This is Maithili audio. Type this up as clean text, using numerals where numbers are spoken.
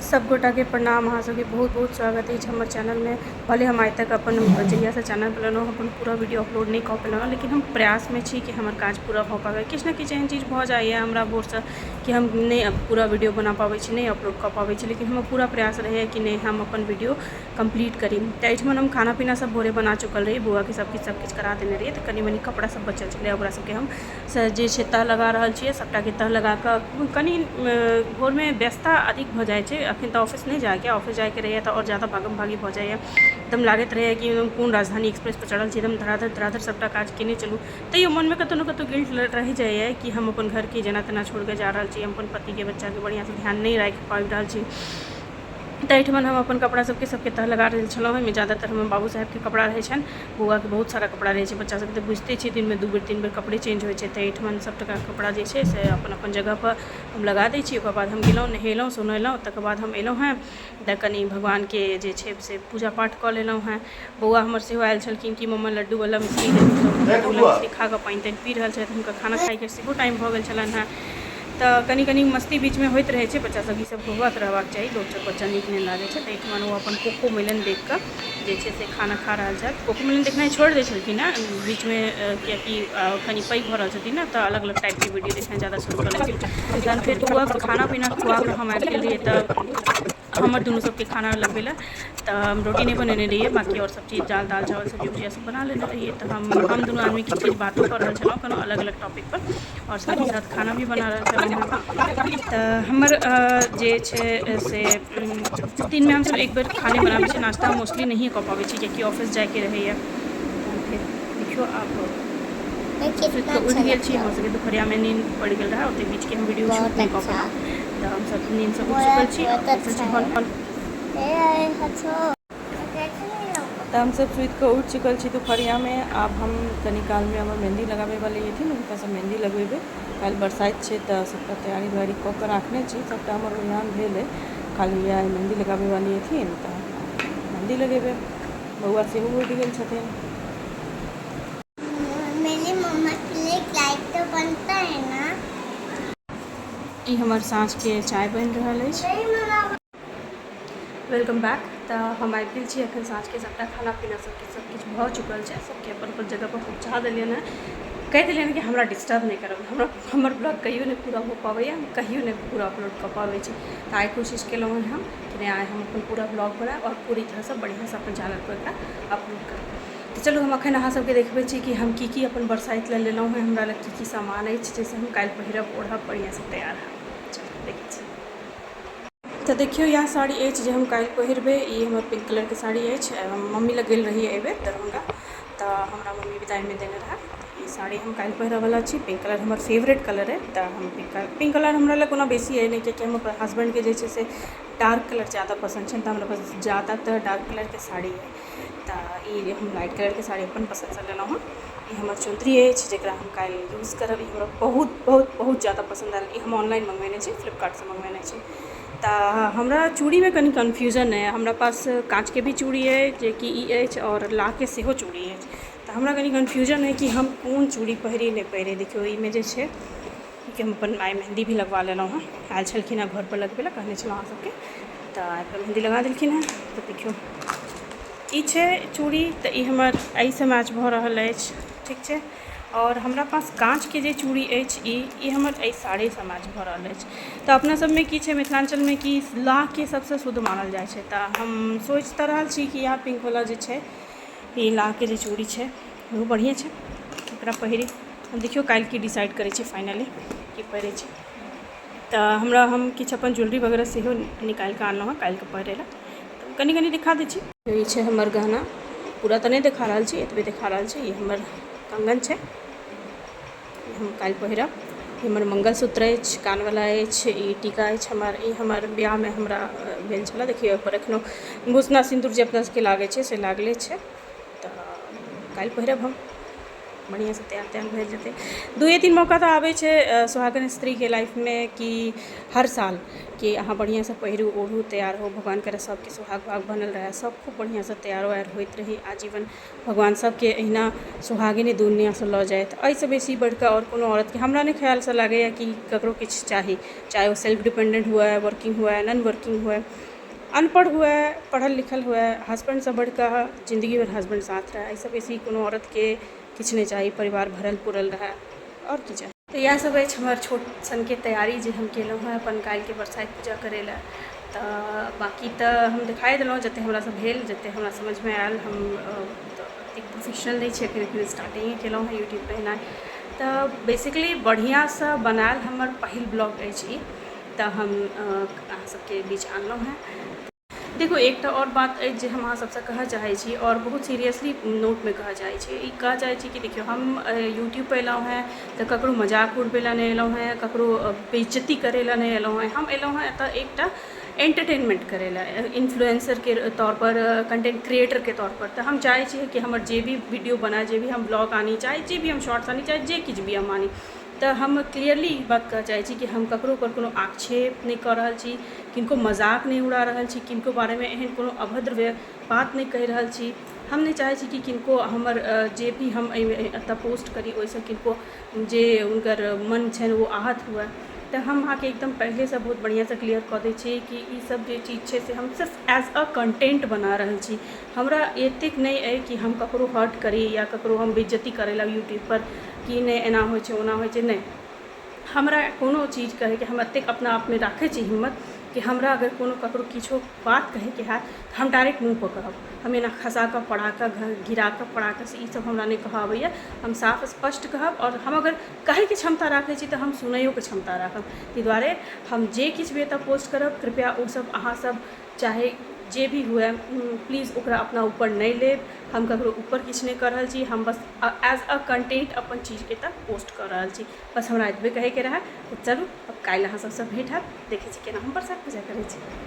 सब गोटा के प्रणाम। अहाँ सबके बहुत बहुत स्वागत है हमारे चैनल में। भले हम आज तक अपन जहिया से चैनल पर अपन पूरा वीडियो अपलोड नहीं कऽ पेलहुँ, लेकिन हम प्रयास में छी कि हमर काज पूरा भऽ पाबै। किछु ने किछु एहन चीज़ भऽ जाइए हमरा भोरसँ कि हम नहीं पूरा वीडियो बना पाबै छी, नहीं अपलोड कऽ पाबै छी, लेकिन हमर पूरा प्रयास रहैए कि नहीं हम अपन वीडियो कंप्लीट करी। तऽ एहिठमन हम खाना पीना सब भोरे बना चुकल रही, बौआके सबकिछु करा देने रहिए। तऽ कनी मनी कपड़ा सब बचल छलै, ओकरा सबके हम जे छै तह लगा रहल छियै। सबटाके तह लगा कऽ कनी भोरमे व्यस्तता अधिक भऽ जाइ छै। अखन तऽ ऑफिस नहीं जाके, ऑफिस जाके रहिए तऽ और ज़्यादा भागम भागी भऽ जाइए। एकदम लागैत रहैए कि कोन राजधानी एक्सप्रेस पर चढ़ल छी, एकदम धड़ाधड़ सबटा काज केने चलू। तैयो मन में कतौ न कतौ गिल्ट रहि जाइए कि हम अपन घर के जेना तेना छोड़ के जा रहल छी, हम अपन पति के बच्चा के बढ़िया से ध्यान नहीं राखि पाबि रहल छी। तऽ एहिठमन हम अपन कपड़ा सबके तह लगा रहल छलहुँ। एहिमे ज़्यादातर हमर बाबू साहबके कपड़ा रहै छनि, बौआके बहुत सारा कपड़ा रहै छै। बच्चा सबके तऽ बुझिते छी दिन में 2 बेर 3 बेर कपड़े चेंज होइ छै। तऽ एहिठमन सब टका कपड़ा जे छै से अपन अपन जगहपर हम लगा दै छी। ओकर बाद हम गेलहुँ, नहेलहुँ सोनेलहुँ, तकर बाद हम एलहुँ हैं तऽ कनि भगवानके जे छै से पूजा पाठ कऽ लेलहुँ हैं। बौआ हमर सेहो आयल छलखिन कि मम्मा लड्डू वाला मिश्री मिश्री खा कऽ पानि तानि पी रहल छथि। हुनका खाना खाइके सेहो टाइम भऽ गेल छलनि हैं। तऽ कनी मस्ती बीच में होइत रहै छै। बच्चा सब ई सब होबत रहबाक चाही, लोक सब बच्चा नीक नहीं लागै छै। तऽ एहिठमन ओ अपन कोको मेलन देख कऽ जे छै से खाना खा रहल छथि। कोको मेलन देखनाइ छोड़ि दै छलखिन हैं बीच में, कियाकि कनि पैघ भऽ रहल छथिन ने, तऽ अलग अलग टाइपके वीडियो देखनाइ ज़्यादा शुरू कऽ लेलखिन। तहन फेर बौआके खाना पीना खुआ कऽ हम आबि गेल रहियै। तऽ हमर दुनू सबके खाना लगबै लए तऽ हम रोटी नहीं बनेने रहिए, बाकी और सब चीज़ दाल चावल सब्जी उब्जी सब बना लेने रहिए। तऽ हम दुनू आदमी किछु बातो कर रहल छलहुँ कोनो अलग अलग टॉपिक पर, और साथ ही साथ खाना भी बना रहल छलहुँ हैं। तऽ हमर जे छै से दिनमे हमसब एक बेर खाने बनाबै छी, नाश्ता मोस्टली नहीं कऽ पाबै छी कियाकि ऑफिस जाइके रहैए। तहन फेर देखियौ आब सुति कऽ उठि गेल छी। हमर सबके दुपहरियामे नींद पड़ि गेल रहै, ओतेक बीचके हम वीडियो शूट नहीं कऽ पेलहुँ। तऽ हमसब नींदसँ उठि चुकल छी और बैसल छी हॉल। तऽ हमसब सुति कऽ उठि चुकल छी दुपहरिया में। आब हम कनी काल में हमर मेहंदी लगाबे वाली हथिन, हुनका सब मेहंदी लगेबै। काल्हि बरसाइत छै तऽ सबटा तैयारी वैयारी कऽ कऽ राखने छी, सबटा हमर ओरियान भेल है। खाली यह मेहंदी लगाबे वाली हथिन तऽ मेहंदी लगेबै। बौआ सेहो उठि गेल छथिन। मेरी मम्मा के लिए लाइट तो बनता है ना। ई हमर साँझके चाय बनि रहल अछि। Welcome bank. तऽ हम आबि गेल छी एखन साँझके सबटा खाना पीना सबकिछु भऽ चुकल छै। सबके अपन अपन जगहपर पहुँचा देलियनि हैं। कहि देलियनि कि हमरा डिस्टर्ब नहीं करब। हमर ब्लॉग कहियो नहीं पूरा हो पाबैए, हम कहियो नहीं पूरा अपलोड कऽ पाबै छी। तऽ आइ कोशिश केलहुँ हैं हम कि नहीं आइ हम अपन पूरा ब्लॉग बनाएब और पूरी तरहसँ बढ़िआँसँ अपन चैनलपर एकरा अपलोड करब। तऽ चलू हम एखन अहाँ सबके देखबै छी कि हम की अपन बरसाइत लए लेलहुँ हैं। हमरा लग की सामान अछि जाहिसँ हम काल्हि पहिरब ओढ़ब बढ़िआँसँ तैयार हैब। चलू देखै छी। तऽ देखियौ यह साड़ी अछि जे हम काल्हि पहिरबै। ई हमर पिंक कलरके साड़ी अछि। मम्मी लग गेल रहिए एहिबेर दरभंगा, तऽ हमरा मम्मी विदाइमे देने रहै। ई साड़ी हम काल्हि पहिरऽवला छी। पिंक कलर हमर फेवरेट कलर है। तऽ हम पिंक कलर हमरा लग कोनो बेसी है नहीं, कियाकि हमर हस्बैंडके जे छै से डार्क कलर ज़्यादा पसंद छै। तऽ हमरा पास ज़्यादातर डार्क कलरके साड़ी है। तऽ ई हम लाइट कलरके साड़ी अपन पसन्दसँ लेलहुँ हँ। ई हमर चुन्दरी अछि जकरा हम काल्हि यूज़ करब। ई हमरा बहुत बहुत बहुत ज़्यादा पसंद आयल। ई हम ऑनलाइन मंगवेने छी, फ्लिपकार्टसँ मंगवेने छी। तऽ हमरा चूड़ीमे कनि कन्फ्यूजन है। हमरा पास काँचके भी चूड़ी है जेकि ई अछि, और लाहके सेहो चूड़ी अछि। तऽ हमरा कनि कन्फ्यूजन है कि हम कोन चूड़ी पहिरी नहीं पहिरी। देखियौ ईमे जे छै कि हम अपन आइ मेहंदी भी लगवा लेलहुँ हँ। आयल छलखिन हैं घरपर लगबै लए, कहने छलहुँ अहाँ सबके, तऽ आबिकऽ मेहंदी लगा देलखिन हैं। तऽ देखियौ ई छै चूड़ी, तऽ ई हमर एहिसँ मैच भऽ रहल अछि, ठीक छै। और हमरा पास काँचके जे चूड़ी अछि ई हमर एहि साड़ीसँ मैच भऽ रहल अछि। तऽ अपना सबमे की छै मिथिलाञ्चलमे कि लाहके सबसँ शुद्ध मानल जाइ छै। तऽ हम सोचि तऽ रहल छी कि इएह पिंकवला जे छै ई लाहके जे चूड़ी छै ओहो बढ़िएँ छै, एकरा पहिरी। हम देखियौ काल्हि की डिसाइड करै छी फाइनली की पहिरै छी। तऽ हम किछु अपन ज्वेलरी वगैरह सेहो निकालि कऽ आनलहुँ हँ काल्हिके पहिरै लए। तऽ कनि दिखा दै छी। ई छै हमर गहना, पूरा तऽ नहीं देखा रहल छी, एतबे देखा रहल छी। ई हमर कंगन छै, हम काल्हि पहिरब। ई हमर मंगलसूत्र अछि, कानवला अछि। ई टीका अछि हमर। ई हमर बिआहमे हमरा भेल छलै। देखियौ ओहिपर एखनो भूसना सिन्दूर जे अपना सबके लागै छै से लागले छै। तऽ काल्हि पहिरब हम। बढ़िया से तैयार तैयार भेज देते। 2-3 मौका तो आवे छे सुहागन स्त्री के लाइफ में कि हर साल कि अहाँ बढ़िया से पहिरू ओढ़ू तैयार हो, भगवान करे सबके सुहाग भाग बनल रहे, सब खूब बढ़िया से तैयार वैयार होइत रही आजीवन, भगवान सबके अहिना सुहागिनी दुनिया से लऽ जाए। एहिसँ बेसी बढ़िकऽ और कोनो औरतके हमरा नहि ख्याल से लागैए कि ककरो किछु चाही, चाहे वो सेल्फ डिपेंडेंट हुए, वर्किंग हुए, नॉन वर्किंग हुए, अनपढ़ हुए, पढ़ल लिखल हुए, हस्बैंड से बढ़िकऽ जिंदगी भर हस्बैंड साथ रहे, एहिसँ बेसी कोनो औरतके किछु नहीं चाहिए, परिवार भरल पुरल रहे और की चाहिए। तो इएह सब अछि हमर छोट सनके तैयारी जे हम केलहुँ हँ अपन काल्हिके बरसाइत पूजा करै लए। तऽ बाकी तऽ हम देखाइ देलहुँ जतेक हमरासँ भेल, जतेक हमरा समझमे आयल। हम ओतेक प्रोफेशनल नहि छी, एखन स्टार्टिंगे केलहुँ हँ यूट्यूब पर एनाइ। तऽ बेसिकली बढ़िआँसँ बनायल हमर पहिल ब्लॉग अछि ई, तऽ हम अहाँ सबके बीच आनलहुँ हँ। देखो एक और बात अछि जे हम अहाँ सबसँ कहऽ चाहै छी और बहुत सीरियसली नोट में कहऽ चाहै छी, ई कहऽ चाहै छी कि देखियौ हम यूट्यूब पर एलहुँ हैं तऽ ककरो मजाक उड़बै लए नहि एलहुँ हैं, ककरो बेइज्जती करै लए नहि एलहुँ हैं। हम एलहुँ हैं एतऽ एकटा एंटरटेनमेंट करै लए, इन्फ्लुएंसर के तौर पर, कंटेंट क्रिएटर के तौर पर। तऽ हम चाहै छी कि हमर जे भी वीडियो बनाए, जे भी हम ब्लॉग आनी, चाहे जे भी हम शॉर्ट्स आनी, चाहे जे किछु भी हम आनी, तऽ हम क्लियरली ई बात कहऽ चाहै छी कि हम ककरो पर कोनो आक्षेप नहीं कऽ रहल छी, किनको मजाक नहीं उड़ा रहल छी, किनको बारेमे एहन कोनो अभद्र बात नहीं कहि रहल छी। हम नहीं चाहै छी कि किनको हमर जे भी हम एतऽ पोस्ट करी ओहिसँ किनको जे हुनकर मन छनि वो आहत हुए। तऽ हम अहाँके एकदम पहिलेसँ बहुत बढ़िआँसँ क्लियर कऽ दै छी कि ई सब जे चीज छै से हम सिर्फ एज अ कंटेंट बना रहल छी। हमरा एतेक नहीं अइ कि हम ककरो हर्ट करी या ककरो हम बेइज्जती करै लए यूट्यूब पर कि नहीं एना होइ छै ओना होइ छै, नहीं। हमरा कोनो चीज कहैके हम एतेक अपना आपमे राखै छी हिम्मत कि हमरा अगर कोनो ककरो किछो बात कहैके हैत तऽ हम डायरेक्ट मुँह पर कहब। हम एना खसा कऽ पढ़ा कऽ गिरा कऽ पढ़ा कऽ से ई सब हमरा नहीं कहऽ अबैए। हम साफ स्पष्ट कहब और हम अगर कहैके क्षमता राखै छी तऽ हम सुनैयोके क्षमता राखब। ताहि दुआरे हम जे किछु भी एतऽ पोस्ट करब कृपया ओ सब अहाँ सब चाहे जे भी हुए प्लीज़ ओकरा अपना ऊपर नहीं लेब। हम ककरो ऊपर किछु नहीं कऽ रहल छी, हम बस एज अ कंटेंट अपन चीजके तक पोस्ट कऽ रहल छी। बस हमरा एतबे कहैके रहै। तऽ चलू अब काल्हि अहाँ सबसँ भेँट हैत, देखै छी केना हम बरसाइत पूजा करै छी।